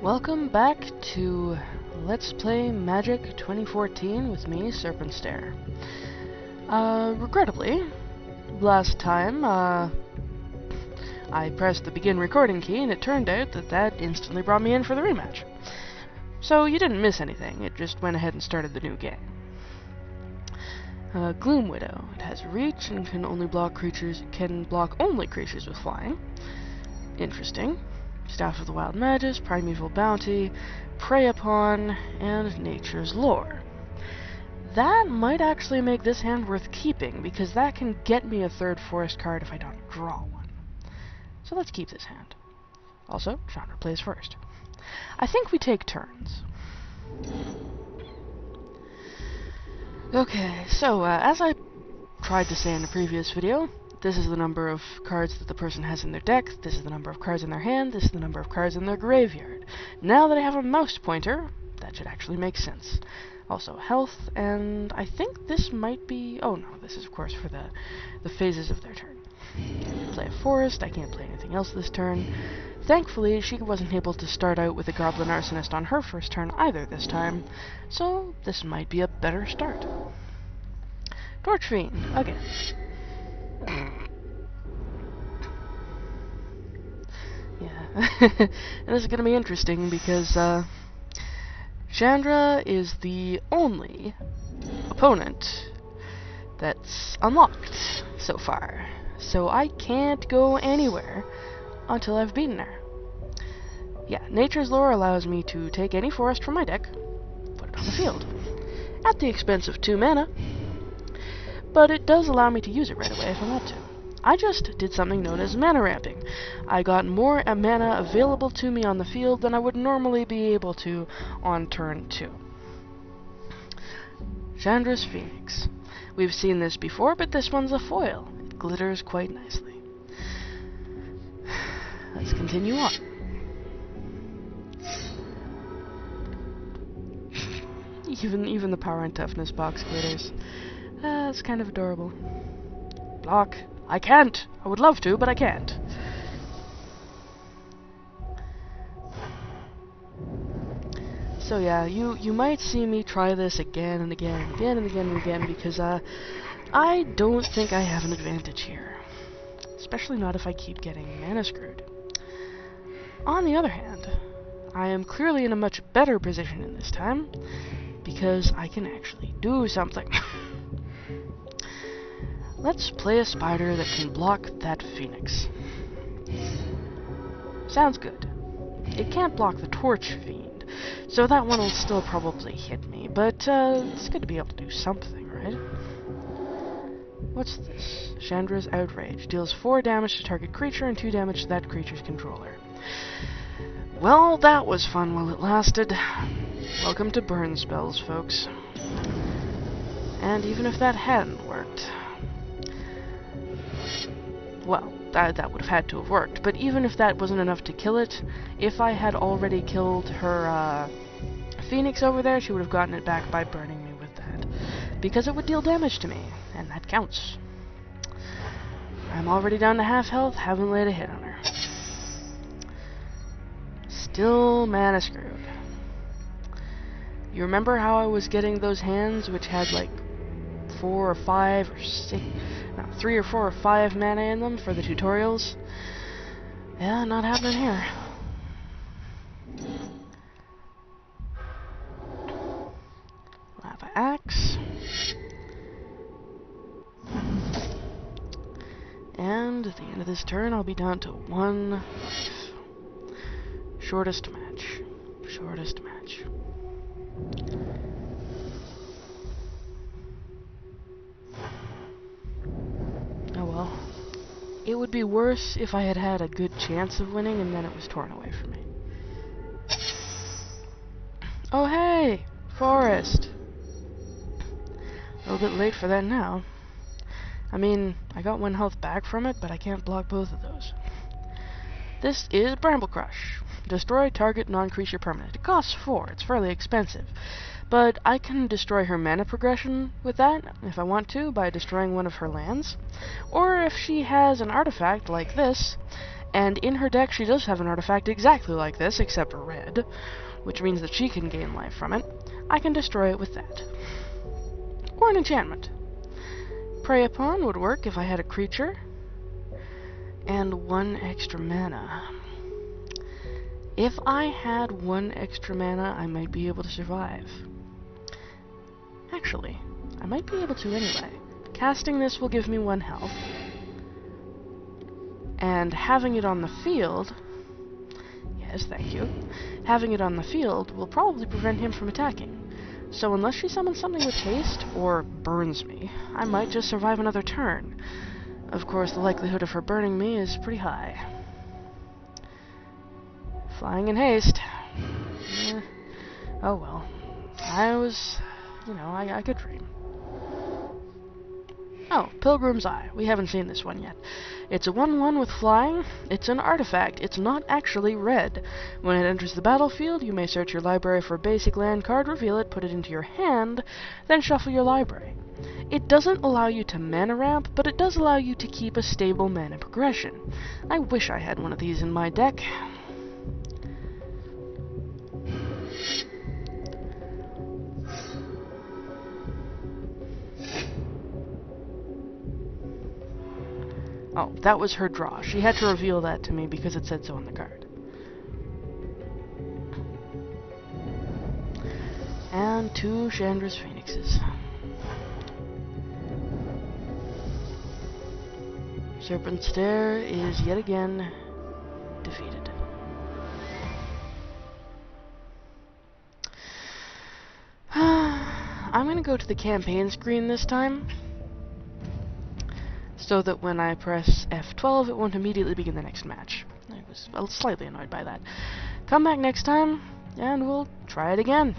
Welcome back to Let's Play Magic 2014 with me, Serpentstare. Regrettably, last time, I pressed the begin recording key and it turned out that instantly brought me in for the rematch. So you didn't miss anything, it just went ahead and started the new game. Gloom Widow. It has reach and can block only creatures with flying. Interesting. Staff of the Wild Magus, Primeval Bounty, Prey Upon, and Nature's Lore. That might actually make this hand worth keeping, because that can get me a third forest card if I don't draw one. So let's keep this hand. Also, Chandra plays first. I think we take turns. Okay, so as I tried to say in the previous video, this is the number of cards that the person has in their deck, this is the number of cards in their hand, this is the number of cards in their graveyard. Now that I have a mouse pointer, that should actually make sense. Also health, and I think this might be... oh no, this is of course for the phases of their turn. Play a forest, I can't play anything else this turn. Thankfully, she wasn't able to start out with a Goblin Arsonist on her first turn either this time, so this might be a better start. Torch Fiend, again. Yeah, and this is going to be interesting because Chandra is the only opponent that's unlocked so far, so I can't go anywhere until I've beaten her. Yeah, Nature's Lore allows me to take any forest from my deck, put it on the field, at the expense of 2 mana, but it does allow me to use it right away if I want to. I just did something known as mana ramping. I got more mana available to me on the field than I would normally be able to on turn 2. Chandra's Phoenix. We've seen this before, but this one's a foil. It glitters quite nicely. Let's continue on. Even the power and toughness box glitters. It's kind of adorable. Block. I can't! I would love to, but I can't. So yeah, you might see me try this again and again and again and again and again, because I don't think I have an advantage here. Especially not if I keep getting mana screwed. On the other hand, I am clearly in a much better position in this time, because I can actually do something. Let's play a spider that can block that phoenix. Sounds good. It can't block the Torch Fiend, so that one will still probably hit me, but it's good to be able to do something, right? What's this? Chandra's Outrage. Deals 4 damage to target creature and 2 damage to that creature's controller. Well, that was fun while it lasted. Welcome to burn spells, folks. And even if that hadn't worked... well, that would have had to have worked, but even if that wasn't enough to kill it, if I had already killed her Phoenix over there, she would have gotten it back by burning me with that. Because it would deal damage to me, and that counts. I'm already down to half health, haven't laid a hit on her. Still mana screwed. You remember how I was getting those hands which had like 4 or 5 or 6... no, 3 or 4 or 5 mana in them for the tutorials? Yeah, not happening here. Lava Axe. And at the end of this turn, I'll be down to 1 life. Shortest match. Shortest match. Oh well. It would be worse if I had had a good chance of winning and then it was torn away from me. Oh hey! Forest! A little bit late for that now. I mean, I got 1 health back from it, but I can't block both of those. This is Bramble Crush. Destroy target non-creature permanent. It costs 4, it's fairly expensive. But I can destroy her mana progression with that, if I want to, by destroying one of her lands. Or if she has an artifact like this, And in her deck, she does have an artifact exactly like this, except red, which means that she can gain life from it. I can destroy it with that. Or an enchantment. Prey Upon would work if I had a creature. And 1 extra mana. If I had 1 extra mana, I might be able to survive. Actually, I might be able to anyway. Casting this will give me 1 health. And having it on the field... Yes, thank you. Having it on the field will probably prevent him from attacking. So unless she summons something with haste, or burns me, I might just survive another turn. Of course, the likelihood of her burning me is pretty high. Flying in haste. Oh well. I could dream. Oh, Pilgrim's Eye. We haven't seen this one yet. It's a 1/1 with flying. It's an artifact. It's not actually red. When it enters the battlefield, you may search your library for a basic land card, reveal it, put it into your hand, then shuffle your library. It doesn't allow you to mana ramp, but it does allow you to keep a stable mana progression. I wish I had one of these in my deck. Oh, that was her draw. She had to reveal that to me because it said so on the card. And 2 Chandra's Phoenixes. Serpentstare is yet again defeated. I'm gonna go to the campaign screen this time, so that when I press F12, it won't immediately begin the next match. I was slightly annoyed by that. Come back next time, and we'll try it again.